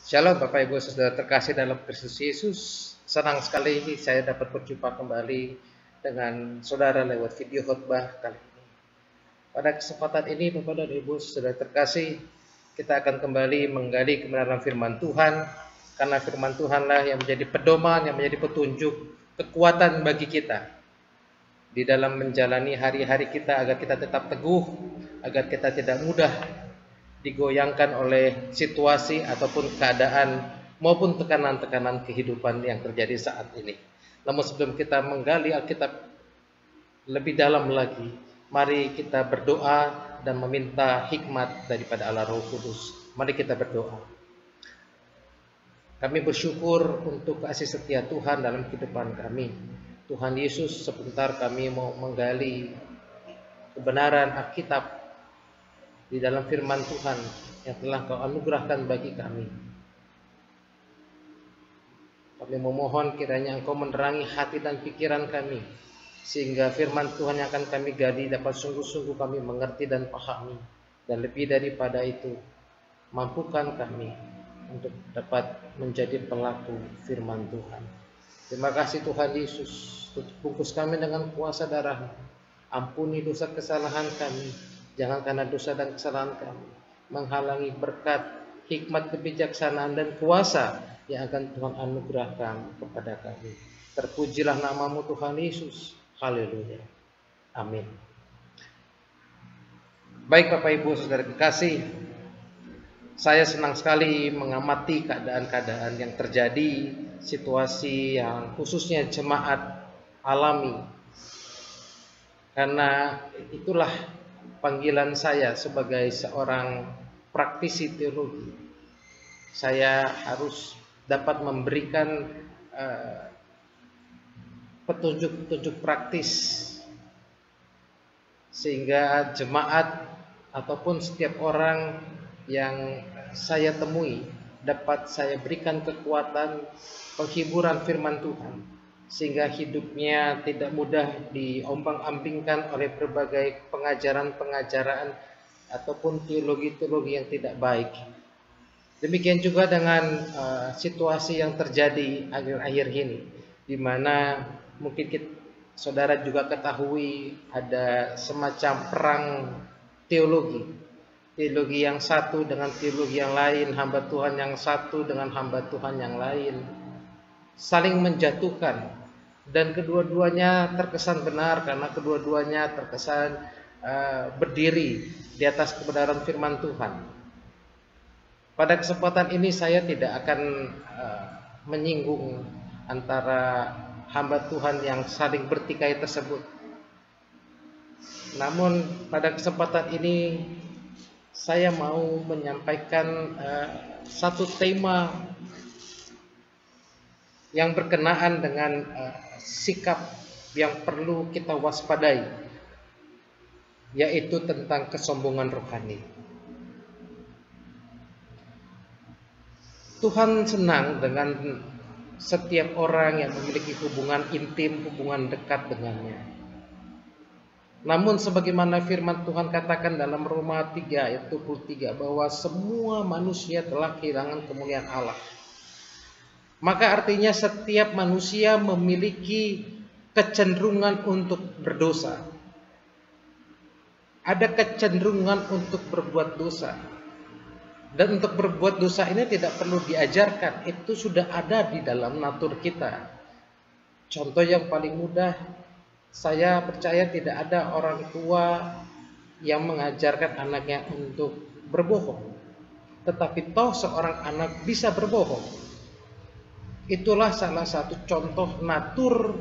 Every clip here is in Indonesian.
Shalom Bapak Ibu Saudara terkasih dalam Kristus Yesus. Senang sekali saya dapat berjumpa kembali dengan saudara lewat video khotbah kali ini. Pada kesempatan ini Bapak dan Ibu Saudara terkasih, kita akan kembali menggali kebenaran firman Tuhan, karena firman Tuhanlah yang menjadi pedoman, yang menjadi petunjuk, kekuatan bagi kita di dalam menjalani hari-hari kita, agar kita tetap teguh, agar kita tidak mudah digoyangkan oleh situasi ataupun keadaan maupun tekanan-tekanan kehidupan yang terjadi saat ini. Namun sebelum kita menggali Alkitab lebih dalam lagi, mari kita berdoa dan meminta hikmat daripada Allah Roh Kudus. Mari kita berdoa. Kami bersyukur untuk kasih setia Tuhan dalam kehidupan kami. Tuhan Yesus, sebentar kami mau menggali kebenaran Alkitab di dalam firman Tuhan yang telah Kau anugerahkan bagi kami. Kami memohon kiranya Engkau menerangi hati dan pikiran kami, sehingga firman Tuhan yang akan kami gali dapat sungguh-sungguh kami mengerti dan pahami. Dan lebih daripada itu, mampukan kami untuk dapat menjadi pelaku firman Tuhan. Terima kasih Tuhan Yesus, bungkus kami dengan kuasa darah-Mu. Ampuni dosa kesalahan kami. Jangan karena dosa dan kesalahan kami menghalangi berkat, hikmat, kebijaksanaan, dan kuasa yang akan Tuhan anugerahkan kepada kami. Terpujilah nama-Mu Tuhan Yesus. Haleluya. Amin. Baik Bapak Ibu Saudara kekasih, saya senang sekali mengamati keadaan-keadaan yang terjadi, situasi yang khususnya jemaat alami. Karena itulah panggilan saya sebagai seorang praktisi teologi. Saya harus dapat memberikan petunjuk-petunjuk praktis, sehingga jemaat ataupun setiap orang yang saya temui dapat saya berikan kekuatan penghiburan firman Tuhan, sehingga hidupnya tidak mudah diombang-ambingkan oleh berbagai pengajaran-pengajaran ataupun teologi-teologi yang tidak baik. Demikian juga dengan situasi yang terjadi akhir-akhir ini, di mana mungkin saudara juga ketahui ada semacam perang teologi. Teologi yang satu dengan teologi yang lain, hamba Tuhan yang satu dengan hamba Tuhan yang lain, saling menjatuhkan, dan kedua-duanya terkesan benar karena kedua-duanya terkesan berdiri di atas kebenaran firman Tuhan. Pada kesempatan ini saya tidak akan menyinggung antara hamba Tuhan yang saling bertikai tersebut. Namun pada kesempatan ini saya mau menyampaikan satu tema yang berkenaan dengan sikap yang perlu kita waspadai, yaitu tentang kesombongan rohani. Tuhan senang dengan setiap orang yang memiliki hubungan intim, hubungan dekat dengannya. Namun sebagaimana firman Tuhan katakan dalam Roma 3 ayat 23, bahwa semua manusia telah kehilangan kemuliaan Allah. Maka artinya setiap manusia memiliki kecenderungan untuk berdosa. Ada kecenderungan untuk berbuat dosa. Dan untuk berbuat dosa ini tidak perlu diajarkan, itu sudah ada di dalam natur kita. Contoh yang paling mudah, saya percaya tidak ada orang tua yang mengajarkan anaknya untuk berbohong. Tetapi toh seorang anak bisa berbohong. Itulah salah satu contoh natur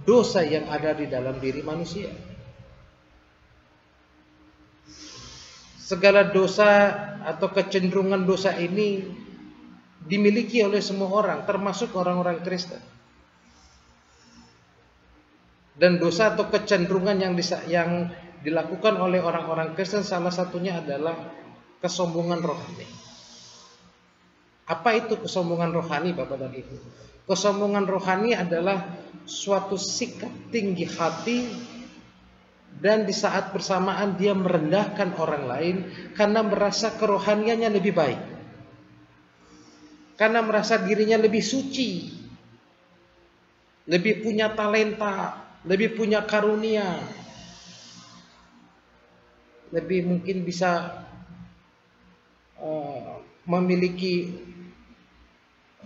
dosa yang ada di dalam diri manusia. Segala dosa atau kecenderungan dosa ini dimiliki oleh semua orang, termasuk orang-orang Kristen. Dan dosa atau kecenderungan yang dilakukan oleh orang-orang Kristen salah satunya adalah kesombongan rohani. Apa itu kesombongan rohani, Bapak dan Ibu? Kesombongan rohani adalah suatu sikap tinggi hati, dan di saat bersamaan dia merendahkan orang lain karena merasa kerohaniannya lebih baik. karena merasa dirinya lebih suci, lebih punya talenta, lebih punya karunia, lebih mungkin bisa memiliki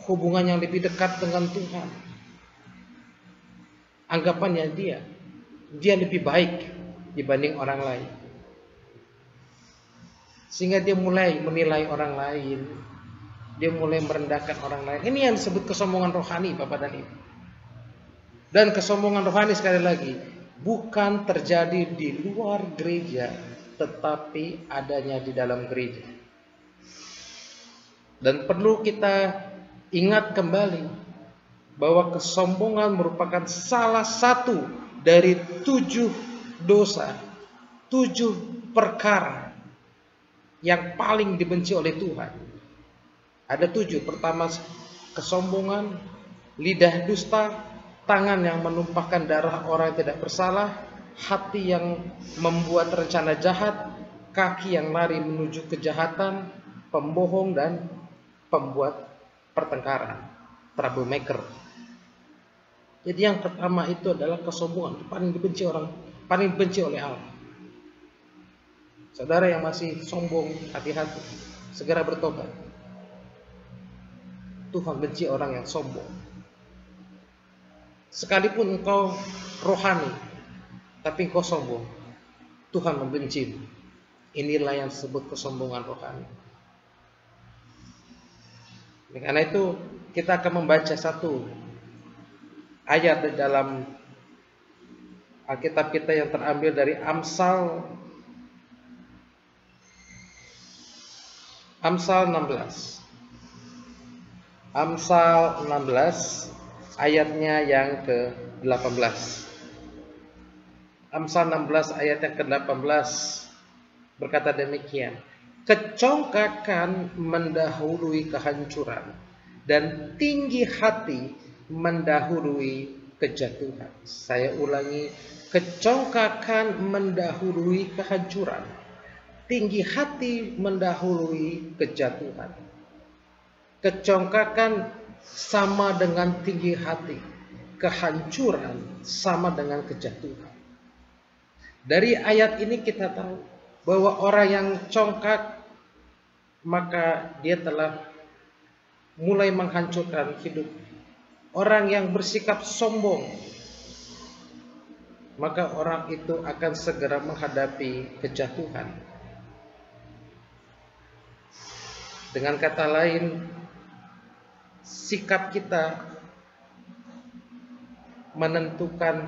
hubungan yang lebih dekat dengan Tuhan. Anggapannya dia lebih baik dibanding orang lain, sehingga dia mulai menilai orang lain, dia mulai merendahkan orang lain. Ini yang disebut kesombongan rohani, Bapak dan Ibu. Dan kesombongan rohani, sekali lagi, bukan terjadi di luar gereja, tetapi adanya di dalam gereja. Dan perlu kita ingat kembali bahwa kesombongan merupakan salah satu dari 7 dosa, 7 perkara yang paling dibenci oleh Tuhan. Ada 7. Pertama, kesombongan, lidah dusta, tangan yang menumpahkan darah orang yang tidak bersalah, hati yang membuat rencana jahat, kaki yang lari menuju kejahatan, pembohong dan pembuat pertengkaran, troublemaker. Jadi yang pertama itu adalah kesombongan, paling dibenci oleh Allah. Saudara yang masih sombong, hati-hati, segera bertobat. Tuhan benci orang yang sombong. Sekalipun engkau rohani, tapi engkau sombong, Tuhan membenci. Inilah yang disebut kesombongan rohani. Karena itu kita akan membaca satu ayat di dalam Alkitab kita yang terambil dari Amsal 16. Amsal 16 ayatnya yang ke-18. Amsal 16 ayat yang ke-18 berkata demikian: kecongkakan mendahului kehancuran dan tinggi hati mendahului kejatuhan. Saya ulangi, kecongkakan mendahului kehancuran, tinggi hati mendahului kejatuhan. Kecongkakan sama dengan tinggi hati, kehancuran sama dengan kejatuhan. Dari ayat ini kita tahu bahwa orang yang congkak, maka dia telah mulai menghancurkan hidup. Orang yang bersikap sombong, maka orang itu akan segera menghadapi kejatuhan. Dengan kata lain, sikap kita menentukan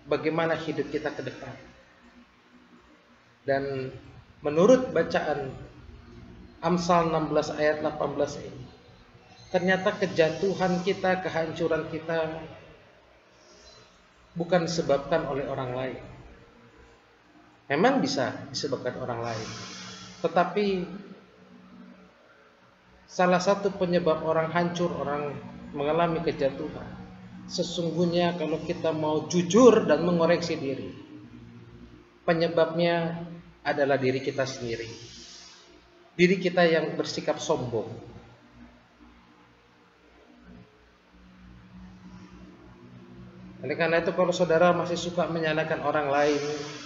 bagaimana hidup kita ke depan. Dan menurut bacaan Amsal 16 ayat 18 ini, ternyata kejatuhan kita, kehancuran kita bukan disebabkan oleh orang lain. Memang bisa disebabkan orang lain, tetapi salah satu penyebab orang hancur, orang mengalami kejatuhan, sesungguhnya kalau kita mau jujur dan mengoreksi diri, penyebabnya adalah diri kita sendiri. Diri kita yang bersikap sombong. Oleh karena itu, kalau saudara masih suka menyalahkan orang lain,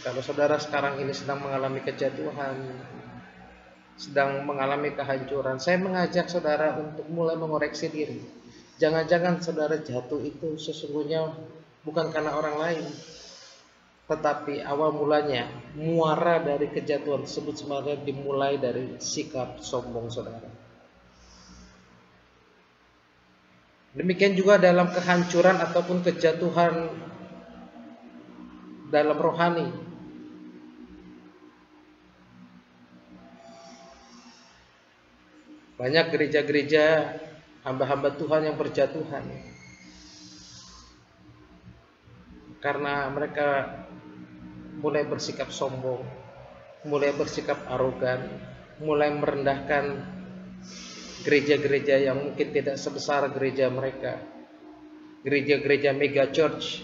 kalau saudara sekarang ini sedang mengalami kejatuhan, sedang mengalami kehancuran, saya mengajak saudara untuk mulai mengoreksi diri. Jangan-jangan saudara jatuh itu sesungguhnya bukan karena orang lain, tetapi awal mulanya, muara dari kejatuhan tersebut sebenarnya dimulai dari sikap sombong saudara. Demikian juga dalam kehancuran ataupun kejatuhan dalam rohani. Banyak gereja-gereja hamba-hamba Tuhan yang berjatuhan karena mereka mulai bersikap sombong, mulai bersikap arogan, mulai merendahkan gereja-gereja yang mungkin tidak sebesar gereja mereka, gereja-gereja mega church.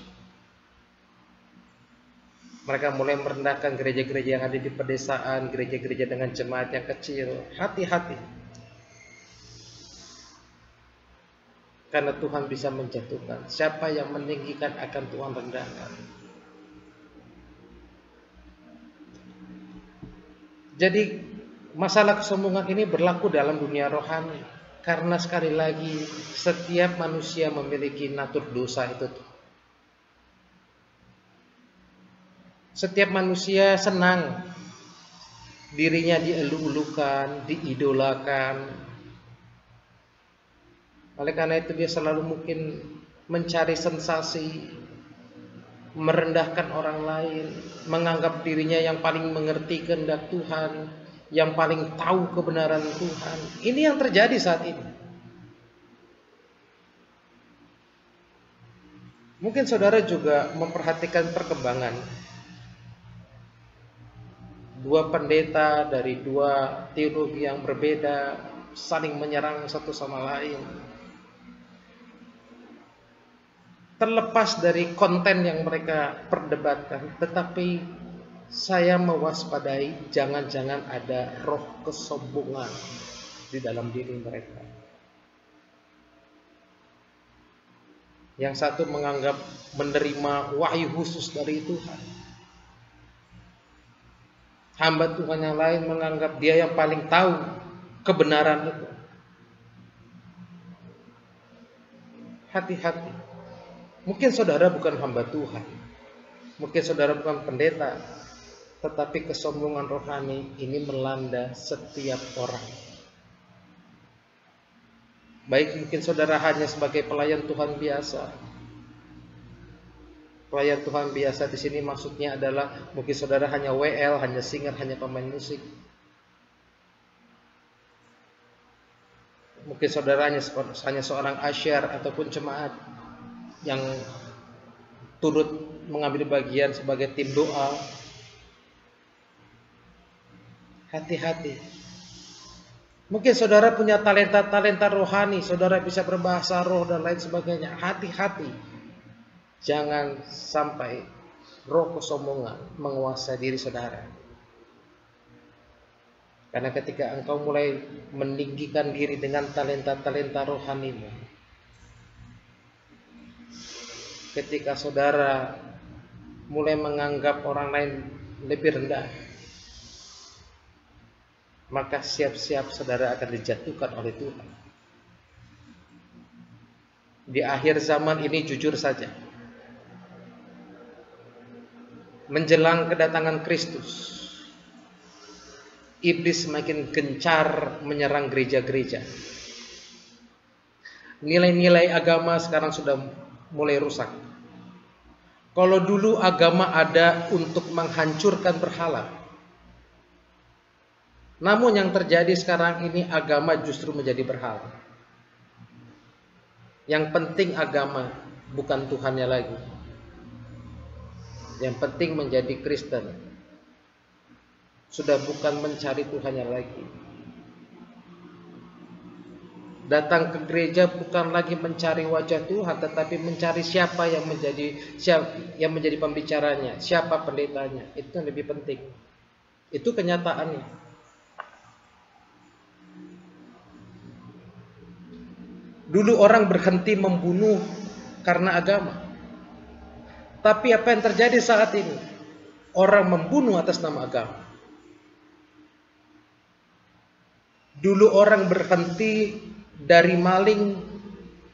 Mereka mulai merendahkan gereja-gereja yang ada di pedesaan, gereja-gereja dengan jemaat yang kecil. Hati-hati. Karena Tuhan bisa menjatuhkan. Siapa yang meninggikan akan Tuhan rendahkan. Jadi masalah kesombongan ini berlaku dalam dunia rohani. Karena sekali lagi setiap manusia memiliki natur dosa itu. Setiap manusia senang dirinya dielu-elukan, diidolakan. Oleh karena itu dia selalu mungkin mencari sensasi, merendahkan orang lain, menganggap dirinya yang paling mengerti kehendak Tuhan, yang paling tahu kebenaran Tuhan. Ini yang terjadi saat ini. Mungkin saudara juga memperhatikan perkembangan dua pendeta dari dua teologi yang berbeda saling menyerang satu sama lain. Terlepas dari konten yang mereka perdebatkan, tetapi saya mewaspadai jangan-jangan ada roh kesombongan di dalam diri mereka. Yang satu menganggap menerima wahyu khusus dari Tuhan. Hamba Tuhan yang lain menganggap dia yang paling tahu kebenaran itu. Hati-hati. Mungkin saudara bukan hamba Tuhan, mungkin saudara bukan pendeta, tetapi kesombongan rohani ini melanda setiap orang. Baik mungkin saudara hanya sebagai pelayan Tuhan biasa. Pelayan Tuhan biasa di sini maksudnya adalah mungkin saudara hanya WL, hanya singer, hanya pemain musik. Mungkin saudara hanya seorang asyar ataupun jemaat yang turut mengambil bagian sebagai tim doa. Hati-hati. Mungkin saudara punya talenta-talenta rohani, saudara bisa berbahasa roh dan lain sebagainya. Hati-hati. Jangan sampai roh kesombongan menguasai diri saudara. Karena ketika engkau mulai meninggikan diri dengan talenta-talenta rohanimu, ketika saudara mulai menganggap orang lain lebih rendah, maka siap-siap saudara akan dijatuhkan oleh Tuhan. Di akhir zaman ini jujur saja, menjelang kedatangan Kristus, iblis semakin gencar menyerang gereja-gereja. Nilai-nilai agama sekarang sudah mulai rusak. Kalau dulu agama ada untuk menghancurkan berhala, namun yang terjadi sekarang ini agama justru menjadi berhala. Yang penting agama, bukan Tuhannya lagi. Yang penting menjadi Kristen, sudah bukan mencari Tuhannya lagi. Datang ke gereja bukan lagi mencari wajah Tuhan, tetapi mencari siapa yang menjadi pembicaranya, siapa pendetanya. Itu yang lebih penting. Itu kenyataannya. Dulu orang berhenti membunuh karena agama. Tapi apa yang terjadi saat ini? Orang membunuh atas nama agama. Dulu orang berhenti dari maling,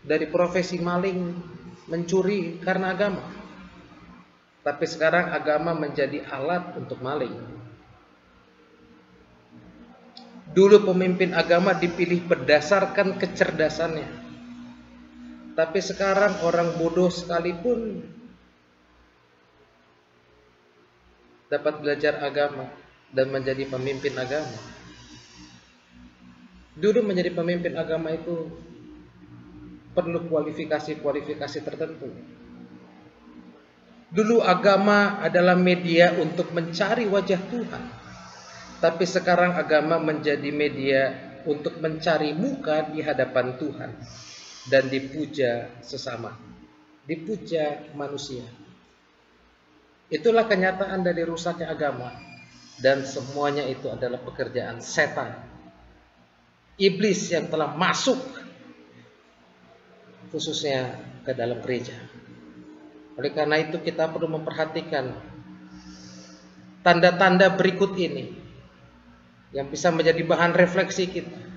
dari profesi maling, mencuri karena agama. Tapi sekarang agama menjadi alat untuk maling. Dulu pemimpin agama dipilih berdasarkan kecerdasannya. Tapi sekarang orang bodoh sekalipun dapat belajar agama dan menjadi pemimpin agama. Dulu menjadi pemimpin agama itu perlu kualifikasi tertentu. Dulu agama adalah media untuk mencari wajah Tuhan. Tapi sekarang agama menjadi media untuk mencari muka di hadapan Tuhan dan dipuja sesama, dipuja manusia. Itulah kenyataan dari rusaknya agama, dan semuanya itu adalah pekerjaan setan. Iblis yang telah masuk khususnya ke dalam gereja. Oleh karena itu kita perlu memperhatikan tanda-tanda berikut ini yang bisa menjadi bahan refleksi kita.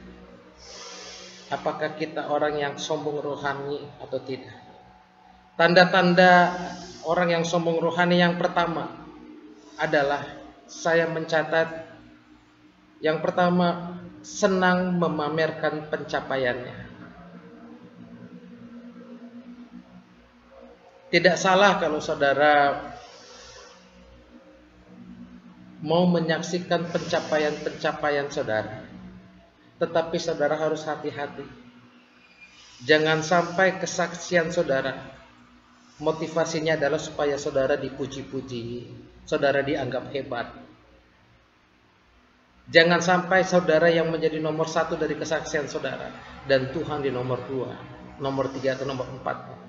Apakah kita orang yang sombong rohani atau tidak? Tanda-tanda orang yang sombong rohani yang pertama adalah, saya mencatat, yang pertama, senang memamerkan pencapaiannya. Tidak salah kalau saudara mau menyaksikan pencapaian-pencapaian saudara, tetapi saudara harus hati-hati. Jangan sampai kesaksian saudara motivasinya adalah supaya saudara dipuji-puji, saudara dianggap hebat. Jangan sampai saudara yang menjadi nomor 1 dari kesaksian saudara dan Tuhan di nomor 2, nomor 3 atau nomor 4.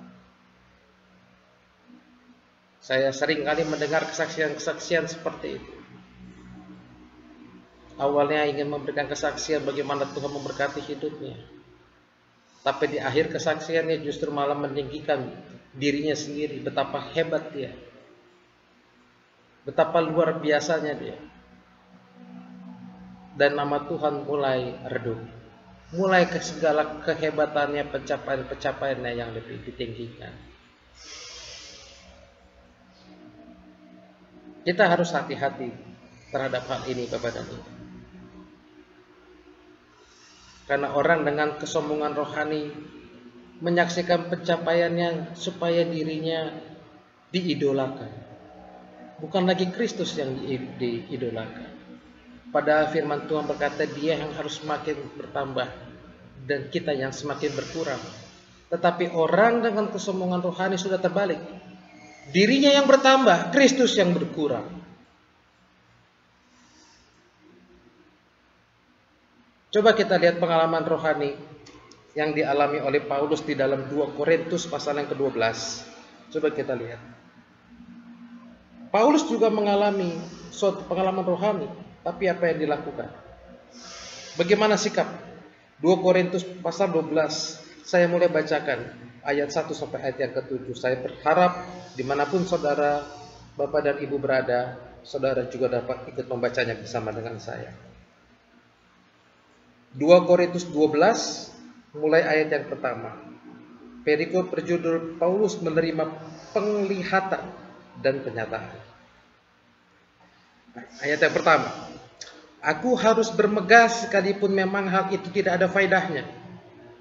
Saya sering kali mendengar kesaksian-kesaksian seperti itu. Awalnya ingin memberikan kesaksian bagaimana Tuhan memberkati hidupnya, tapi di akhir kesaksiannya justru malah meninggikan dirinya sendiri, betapa hebat dia, betapa luar biasanya dia. Dan nama Tuhan mulai redup, mulai ke segala kehebatannya, pencapaiannya yang lebih ditinggikan. Kita harus hati-hati terhadap hal ini, Bapak dan Ibu. Karena orang dengan kesombongan rohani menyaksikan pencapaiannya supaya dirinya diidolakan. Bukan lagi Kristus yang diidolakan. Padahal firman Tuhan berkata dia yang harus semakin bertambah dan kita yang semakin berkurang. Tetapi orang dengan kesombongan rohani sudah terbalik. Dirinya yang bertambah, Kristus yang berkurang. Coba kita lihat pengalaman rohani yang dialami oleh Paulus di dalam 2 Korintus pasal yang ke-12. Coba kita lihat. Paulus juga mengalami suatu pengalaman rohani, tapi apa yang dilakukan? Bagaimana sikap? 2 Korintus pasal 12, saya mulai bacakan ayat 1 sampai ayat yang ke-7. Saya berharap dimanapun saudara, Bapak dan Ibu berada, saudara juga dapat ikut membacanya bersama dengan saya. 2 Korintus 12, mulai ayat yang pertama. Perikop berjudul Paulus menerima penglihatan dan penyataan. Ayat yang pertama. Aku harus bermegah sekalipun memang hal itu tidak ada faedahnya.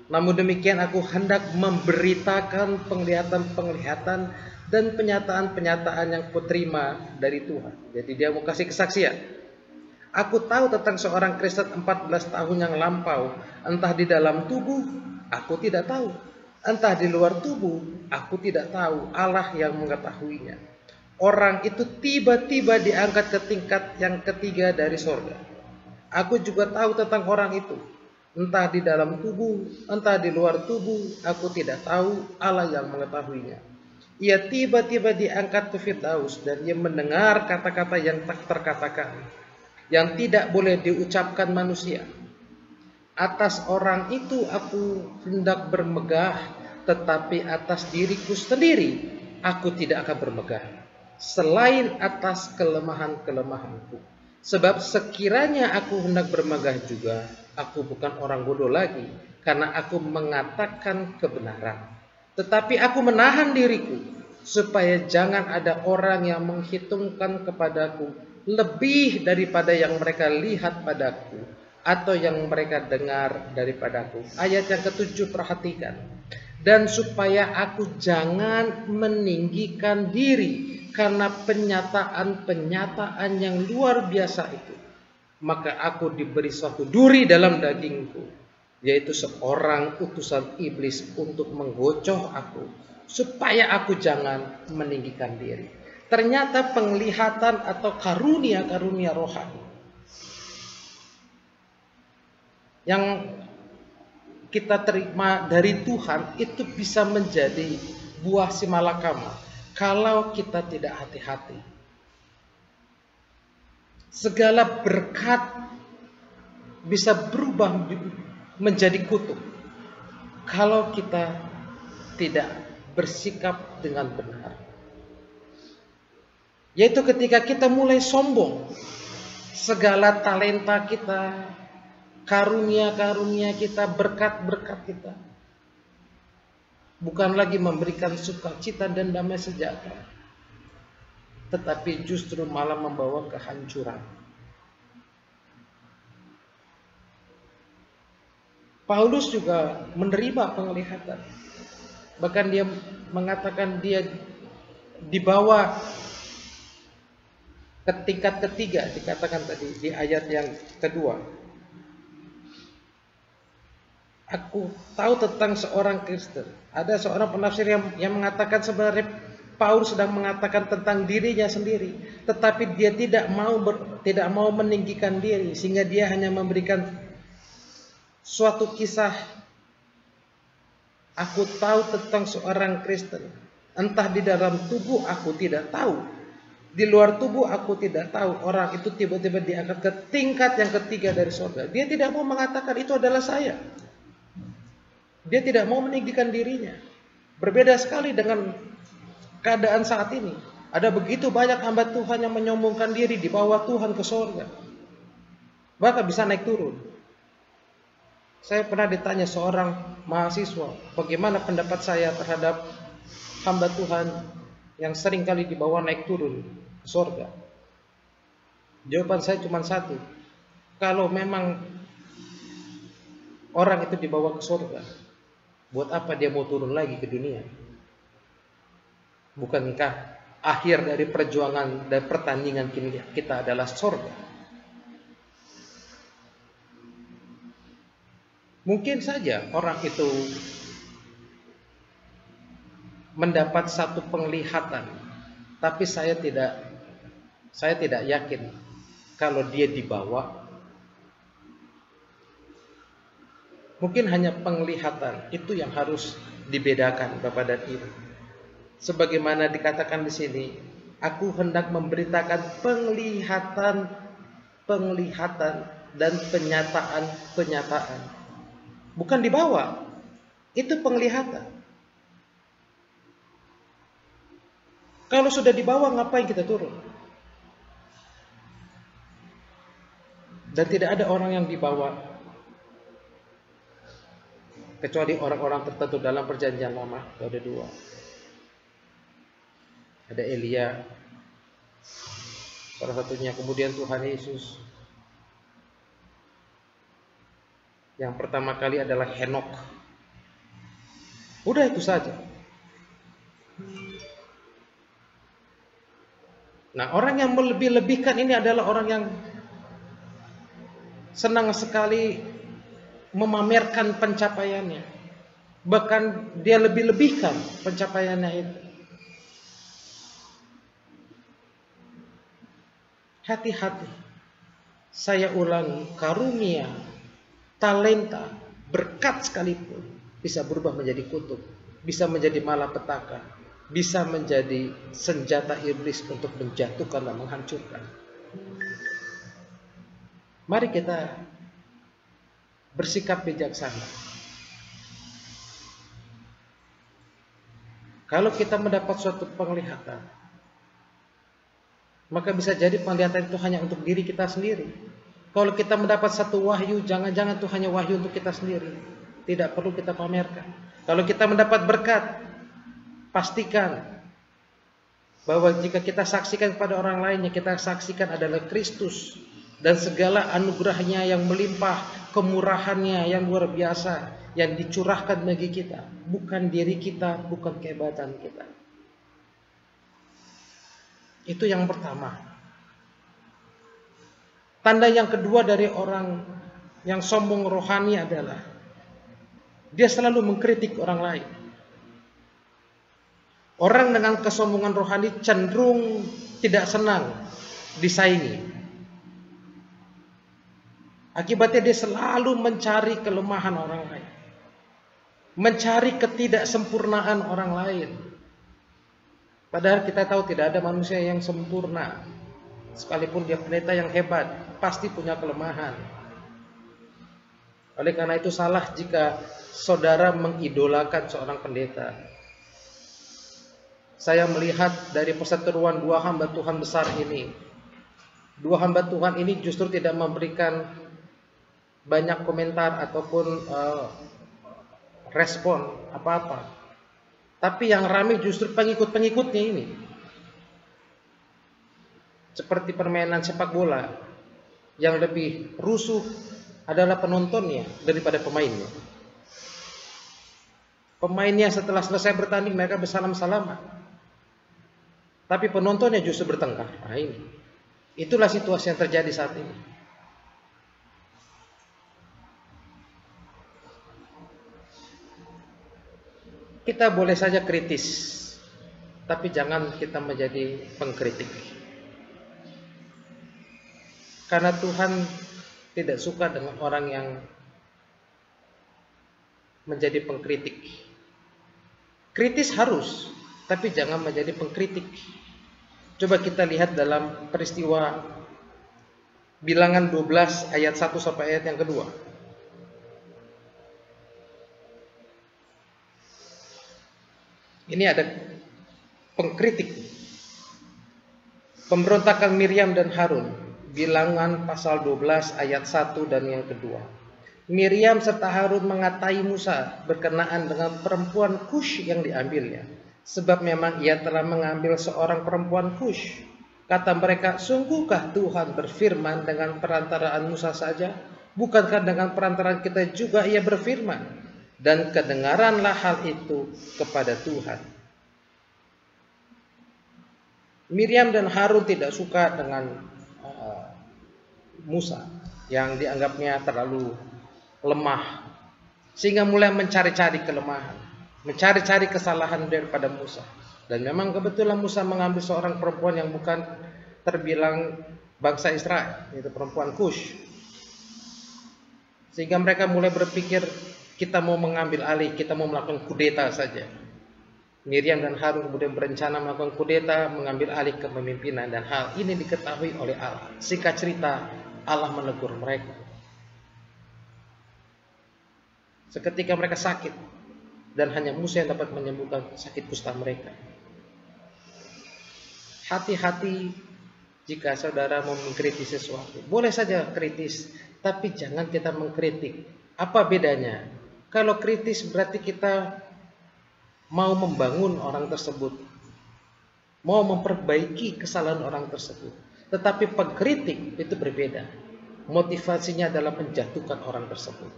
Namun demikian aku hendak memberitakan penglihatan-penglihatan dan penyataan-penyataan yang kuterima dari Tuhan. Jadi dia mau kasih kesaksian. Aku tahu tentang seorang Kristen 14 tahun yang lampau, entah di dalam tubuh, aku tidak tahu. Entah di luar tubuh, aku tidak tahu. Allah yang mengetahuinya. Orang itu tiba-tiba diangkat ke tingkat yang ketiga dari sorga. Aku juga tahu tentang orang itu. Entah di dalam tubuh, entah di luar tubuh, aku tidak tahu, Allah yang mengetahuinya. Ia tiba-tiba diangkat ke Firdaus dan ia mendengar kata-kata yang tak terkatakan, yang tidak boleh diucapkan manusia. Atas orang itu aku hendak bermegah, tetapi atas diriku sendiri aku tidak akan bermegah, selain atas kelemahan-kelemahanku. Sebab sekiranya aku hendak bermegah juga, aku bukan orang bodoh lagi, karena aku mengatakan kebenaran. Tetapi aku menahan diriku, supaya jangan ada orang yang menghitungkan kepadaku lebih daripada yang mereka lihat padaku, atau yang mereka dengar daripadaku. Ayat yang ke-7 perhatikan. Dan supaya aku jangan meninggikan diri karena penyataan-penyataan yang luar biasa itu, maka aku diberi suatu duri dalam dagingku, yaitu seorang utusan iblis untuk menggocoh aku, supaya aku jangan meninggikan diri. Ternyata penglihatan atau karunia-karunia rohani yang kita terima dari Tuhan itu bisa menjadi buah simalakama kalau kita tidak hati-hati. Segala berkat bisa berubah menjadi kutuk kalau kita tidak bersikap dengan benar. Yaitu ketika kita mulai sombong, segala talenta kita, karunia-karunia kita, berkat-berkat kita, bukan lagi memberikan sukacita dan damai sejahtera, tetapi justru malah membawa kehancuran. Paulus juga menerima penglihatan. Bahkan dia mengatakan dia dibawa ke tingkat ketiga, dikatakan tadi di ayat yang kedua. Aku tahu tentang seorang Kristen. Ada seorang penafsir yang mengatakan sebenarnya Paulus sedang mengatakan tentang dirinya sendiri, tetapi dia tidak mau meninggikan diri, sehingga dia hanya memberikan suatu kisah. Aku tahu tentang seorang Kristen, entah di dalam tubuh aku tidak tahu, di luar tubuh aku tidak tahu. Orang itu tiba-tiba diangkat ke tingkat yang ketiga dari surga. Dia tidak mau mengatakan itu adalah saya. Dia tidak mau meninggikan dirinya. Berbeda sekali dengan keadaan saat ini. Ada begitu banyak hamba Tuhan yang menyombongkan diri di bawah Tuhan ke surga, bahkan bisa naik turun. Saya pernah ditanya seorang mahasiswa, bagaimana pendapat saya terhadap hamba Tuhan yang sering kali dibawa naik turun ke surga. Jawaban saya cuma satu, kalau memang orang itu dibawa ke surga, buat apa dia mau turun lagi ke dunia? Bukankah akhir dari perjuangan dan pertandingan kita adalah surga? Mungkin saja orang itu mendapat satu penglihatan, tapi saya tidak yakin kalau dia dibawa. Mungkin hanya penglihatan itu yang harus dibedakan Bapak dan Ibu. Sebagaimana dikatakan di sini, aku hendak memberitakan penglihatan dan penyataan. Bukan dibawa, itu penglihatan. Kalau sudah dibawa, ngapain kita turun? Dan tidak ada orang yang dibawa kecuali orang-orang tertentu dalam perjanjian lama. Ada dua. Ada Elia, salah satunya, kemudian Tuhan Yesus. Yang pertama kali adalah Henok. Udah itu saja. Nah, orang yang melebih-lebihkan ini adalah orang yang senang sekali memamerkan pencapaiannya. Bahkan dia lebih-lebihkan pencapaiannya itu. Hati-hati. Saya ulangi, karunia, talenta, berkat sekalipun bisa berubah menjadi kutuk, bisa menjadi malapetaka, bisa menjadi senjata iblis untuk menjatuhkan dan menghancurkan. Mari kita bersikap bijaksana. Kalau kita mendapat suatu penglihatan, maka bisa jadi penglihatan itu hanya untuk diri kita sendiri. Kalau kita mendapat satu wahyu, jangan-jangan itu hanya wahyu untuk kita sendiri, tidak perlu kita pamerkan. Kalau kita mendapat berkat, pastikan bahwa jika kita saksikan kepada orang lain, yang kita saksikan adalah Kristus dan segala anugerahnya yang melimpah, kemurahannya yang luar biasa yang dicurahkan bagi kita, bukan diri kita, bukan kehebatan kita. Itu yang pertama. Tanda yang kedua dari orang yang sombong rohani adalah dia selalu mengkritik orang lain. Orang dengan kesombongan rohani cenderung tidak senang disaingi. Akibatnya dia selalu mencari kelemahan orang lain, mencari ketidaksempurnaan orang lain. Padahal kita tahu tidak ada manusia yang sempurna. Sekalipun dia pendeta yang hebat, pasti punya kelemahan. Oleh karena itu salah jika saudara mengidolakan seorang pendeta. Saya melihat dari perseteruan dua hamba Tuhan besar ini, dua hamba Tuhan ini justru tidak memberikan banyak komentar ataupun respon apa-apa. Tapi yang ramai justru pengikut-pengikutnya ini. Seperti permainan sepak bola, yang lebih rusuh adalah penontonnya daripada pemainnya. Pemainnya setelah selesai bertanding mereka bersalam-salaman, tapi penontonnya justru bertengkar. Nah ini, itulah situasi yang terjadi saat ini. Kita boleh saja kritis, tapi jangan kita menjadi pengkritik. Karena Tuhan tidak suka dengan orang yang menjadi pengkritik. Kritis harus, tapi jangan menjadi pengkritik. Coba kita lihat dalam peristiwa Bilangan 12 ayat 1 sampai ayat yang kedua. Ini ada pengkritik. Pemberontakan Miriam dan Harun. Bilangan pasal 12 ayat 1 dan yang kedua. Miriam serta Harun mengatai Musa berkenaan dengan perempuan Kush yang diambilnya. Sebab memang ia telah mengambil seorang perempuan Kush. Kata mereka, sungguhkah Tuhan berfirman dengan perantaraan Musa saja? Bukankah dengan perantaraan kita juga ia berfirman? Dan kedengaranlah hal itu kepada Tuhan. Miriam dan Harun tidak suka dengan Musa yang dianggapnya terlalu lemah, sehingga mulai mencari-cari kelemahan, mencari-cari kesalahan daripada Musa. Dan memang kebetulan Musa mengambil seorang perempuan yang bukan terbilang bangsa Israel, yaitu perempuan Kush. Sehingga mereka mulai berpikir, kita mau mengambil alih, kita mau melakukan kudeta saja. Miriam dan Harun kemudian berencana melakukan kudeta, mengambil alih kepemimpinan, dan hal ini diketahui oleh Allah. Singkat cerita, Allah menegur mereka. Seketika mereka sakit, dan hanya Musa yang dapat menyembuhkan sakit kusta mereka. Hati-hati jika saudara mau mengkritik sesuatu. Boleh saja kritis, tapi jangan kita mengkritik. Apa bedanya? Kalau kritis berarti kita mau membangun orang tersebut, mau memperbaiki kesalahan orang tersebut. Tetapi pengkritik itu berbeda. Motivasinya adalah menjatuhkan orang tersebut.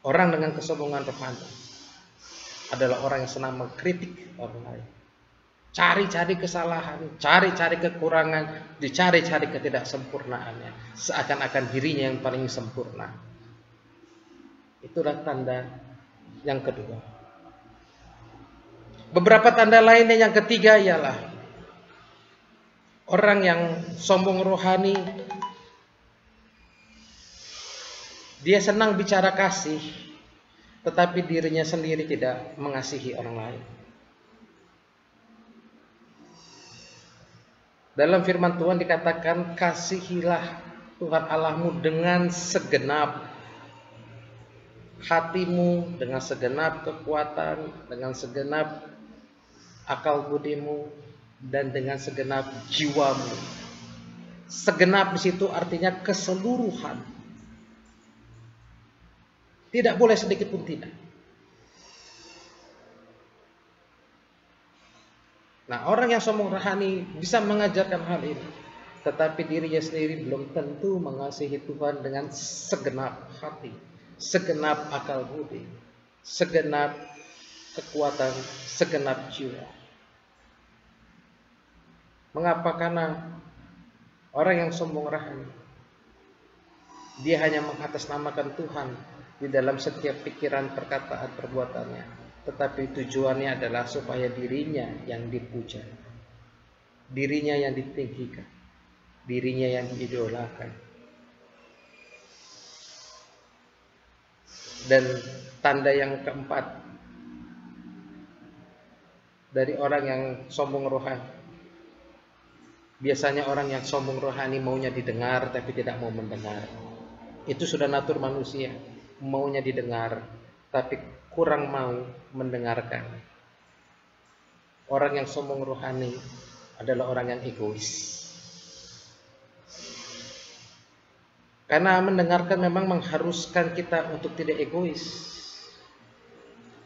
Orang dengan kesombongan rohani adalah orang yang senang mengkritik orang lain. Cari-cari kesalahan, cari-cari kekurangan, dicari-cari ketidaksempurnaannya. Seakan-akan dirinya yang paling sempurna. Itulah tanda yang kedua. Beberapa tanda lainnya yang ketiga ialah orang yang sombong rohani. Dia senang bicara kasih, tetapi dirinya sendiri tidak mengasihi orang lain. Dalam firman Tuhan dikatakan, kasihilah Tuhan Allahmu dengan segenap hatimu, dengan segenap kekuatan, dengan segenap akal budimu, dan dengan segenap jiwamu. Segenap di situ artinya keseluruhan. Tidak boleh sedikit pun tidak. Nah, orang yang sombong rohani bisa mengajarkan hal ini, tetapi dirinya sendiri belum tentu mengasihi Tuhan dengan segenap hati, segenap akal budi, segenap kekuatan, segenap jiwa. Mengapa? Karena orang yang sombong rohani, dia hanya mengatasnamakan Tuhan di dalam setiap pikiran, perkataan, perbuatannya, tetapi tujuannya adalah supaya dirinya yang dipuja, dirinya yang ditinggikan, dirinya yang diidolakan. Dan tanda yang keempat dari orang yang sombong rohani, Biasanya orang yang sombong rohani maunya didengar tapi tidak mau mendengar. Itu sudah natur manusia, maunya didengar tapi kurang mau mendengarkan. Orang yang sombong rohani adalah orang yang egois. Karena mendengarkan memang mengharuskan kita untuk tidak egois,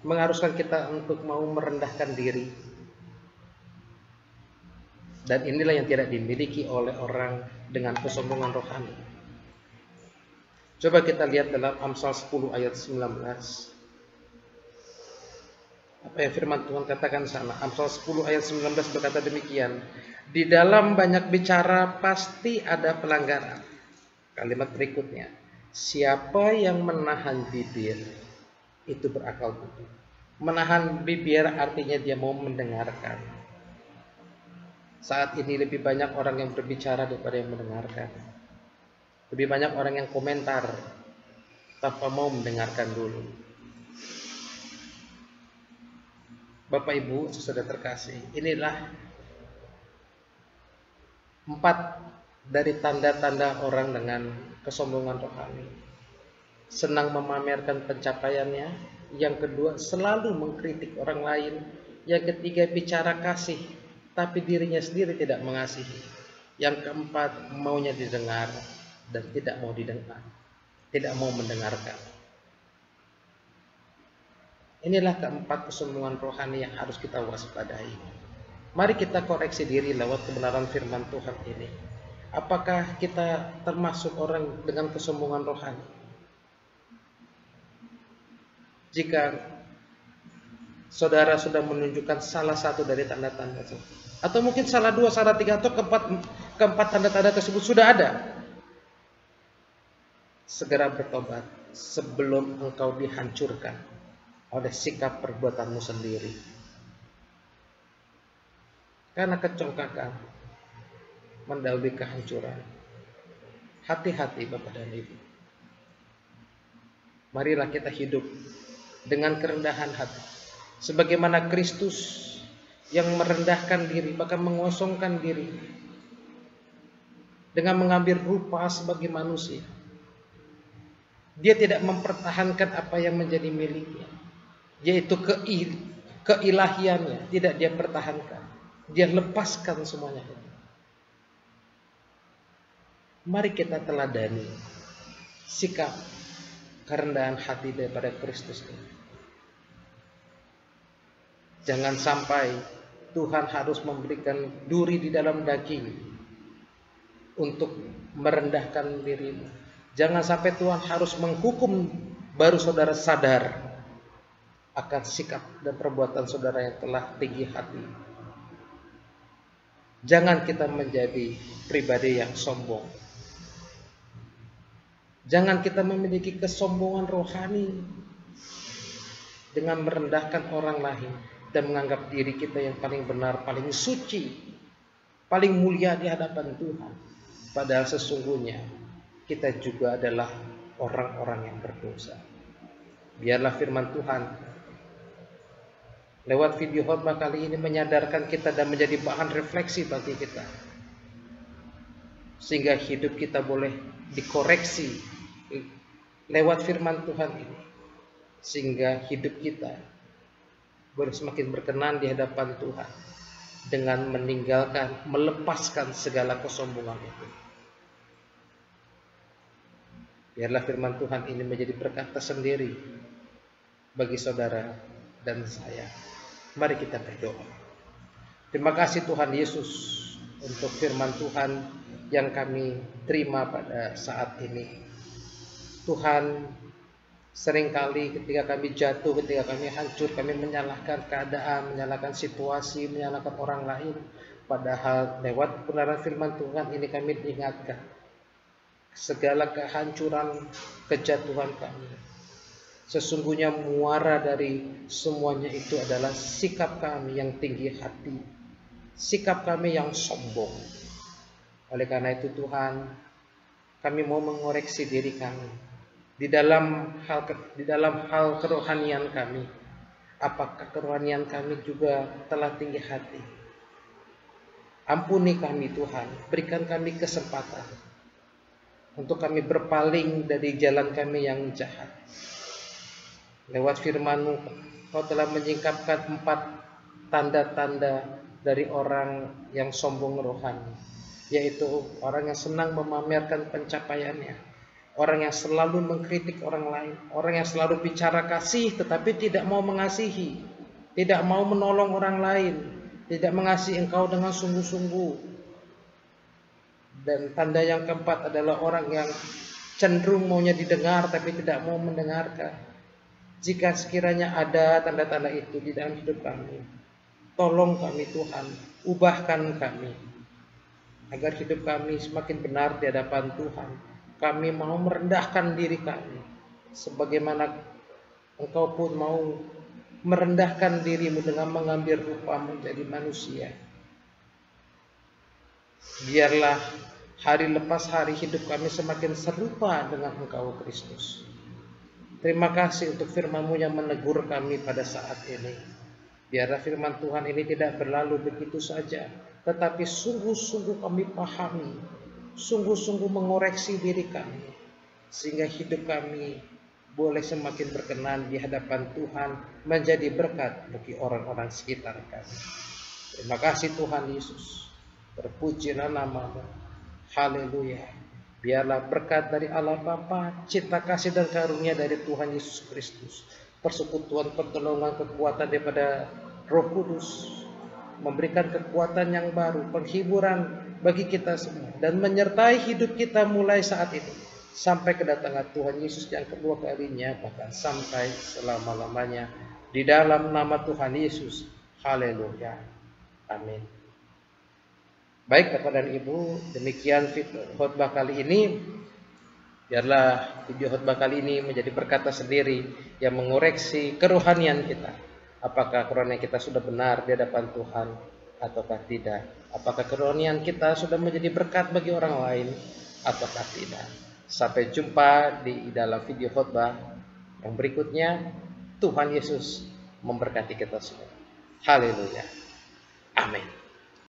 mengharuskan kita untuk mau merendahkan diri. Dan inilah yang tidak dimiliki oleh orang dengan kesombongan rohani. Coba kita lihat dalam Amsal 10 ayat 19. Apa yang firman Tuhan katakan sana? Amsal 10 ayat 19 berkata demikian. Di dalam banyak bicara pasti ada pelanggaran. Kalimat berikutnya. Siapa yang menahan bibir itu berakal budi. Menahan bibir artinya dia mau mendengarkan. Saat ini lebih banyak orang yang berbicara daripada yang mendengarkan. Lebih banyak orang yang komentar tanpa mau mendengarkan dulu. Bapak Ibu saudara terkasih, inilah 4 dari tanda-tanda orang dengan kesombongan rohani. Senang memamerkan pencapaiannya. Yang kedua, selalu mengkritik orang lain. Yang ketiga, bicara kasih tapi dirinya sendiri tidak mengasihi. Yang keempat, maunya didengar dan tidak mau didengar, tidak mau mendengarkan. Inilah keempat kesombongan rohani yang harus kita waspadai. Mari kita koreksi diri lewat kebenaran firman Tuhan ini. Apakah kita termasuk orang dengan kesombongan rohani? Jika saudara sudah menunjukkan salah satu dari tanda-tanda tersebut, atau mungkin salah 2, salah 3, atau keempat tanda-tanda tersebut sudah ada, segera bertobat sebelum engkau dihancurkan oleh sikap perbuatanmu sendiri. Karena kecongkakan mendahului kehancuran. Hati-hati Bapak dan Ibu. Marilah kita hidup dengan kerendahan hati. Sebagaimana Kristus yang merendahkan diri, bahkan mengosongkan diri dengan mengambil rupa sebagai manusia. Dia tidak mempertahankan apa yang menjadi miliknya, yaitu keilahiannya, tidak dia pertahankan. Dia lepaskan semuanya. Mari kita teladani sikap kerendahan hati daripada Kristus ini. Jangan sampai Tuhan harus memberikan duri di dalam daging untuk merendahkan dirimu. Jangan sampai Tuhan harus menghukum baru saudara sadar akan sikap dan perbuatan saudara yang telah tinggi hati. Jangan kita menjadi pribadi yang sombong. Jangan kita memiliki kesombongan rohani dengan merendahkan orang lain dan menganggap diri kita yang paling benar, paling suci, paling mulia di hadapan Tuhan. Padahal sesungguhnya kita juga adalah orang-orang yang berdosa. Biarlah firman Tuhan lewat video khotbah kali ini menyadarkan kita dan menjadi bahan refleksi bagi kita, sehingga hidup kita boleh dikoreksi lewat firman Tuhan ini, sehingga hidup kita boleh semakin berkenan di hadapan Tuhan dengan meninggalkan, melepaskan segala kesombongan itu. Biarlah firman Tuhan ini menjadi berkat tersendiri bagi saudara dan saya. Mari kita berdoa. Terima kasih Tuhan Yesus untuk firman Tuhan yang kami terima pada saat ini. Tuhan, seringkali ketika kami jatuh, ketika kami hancur, kami menyalahkan keadaan, menyalahkan situasi, menyalahkan orang lain. Padahal lewat kebenaran firman Tuhan ini kami diingatkan segala kehancuran, kejatuhan kami. Sesungguhnya muara dari semuanya itu adalah sikap kami yang tinggi hati, sikap kami yang sombong. Oleh karena itu Tuhan, kami mau mengoreksi diri kami di dalam hal kerohanian kami. Apakah kerohanian kami juga telah tinggi hati? Ampuni kami Tuhan, berikan kami kesempatan untuk kami berpaling dari jalan kami yang jahat. Lewat firman-Mu, Kau telah menyingkapkan 4 tanda-tanda dari orang yang sombong rohani, yaitu orang yang senang memamerkan pencapaiannya, orang yang selalu mengkritik orang lain, orang yang selalu bicara kasih tetapi tidak mau mengasihi, tidak mau menolong orang lain, tidak mengasihi Engkau dengan sungguh-sungguh. Dan tanda yang keempat adalah orang yang cenderung maunya didengar tapi tidak mau mendengarkan. Jika sekiranya ada tanda-tanda itu di dalam hidup kami, tolong kami Tuhan, ubahkan kami, agar hidup kami semakin benar di hadapan Tuhan. Kami mau merendahkan diri kami, sebagaimana Engkau pun mau merendahkan dirimu dengan mengambil rupa menjadi manusia. Biarlah hari lepas hari hidup kami semakin serupa dengan Engkau Kristus. Terima kasih untuk firman-Mu yang menegur kami pada saat ini. Biarlah firman Tuhan ini tidak berlalu begitu saja, tetapi sungguh-sungguh kami pahami, sungguh-sungguh mengoreksi diri kami, sehingga hidup kami boleh semakin berkenan di hadapan Tuhan, menjadi berkat bagi orang-orang sekitar kami. Terima kasih Tuhan Yesus. Terpujilah nama-Mu. Haleluya. Biarlah berkat dari Allah Bapa, cinta kasih dan karunia dari Tuhan Yesus Kristus, persekutuan, pertolongan, kekuatan daripada Roh Kudus, memberikan kekuatan yang baru, penghiburan bagi kita semua, dan menyertai hidup kita mulai saat ini sampai kedatangan Tuhan Yesus yang kedua kalinya, bahkan sampai selama-lamanya, di dalam nama Tuhan Yesus. Haleluya. Amin. Baik Bapak dan Ibu, demikian khotbah kali ini. Biarlah video khotbah kali ini menjadi berkata sendiri yang mengoreksi kerohanian kita. Apakah kerohanian kita sudah benar di hadapan Tuhan ataukah tidak? Apakah kerohanian kita sudah menjadi berkat bagi orang lain ataukah tidak? Sampai jumpa di dalam video khotbah yang berikutnya. Tuhan Yesus memberkati kita semua. Haleluya. Amin.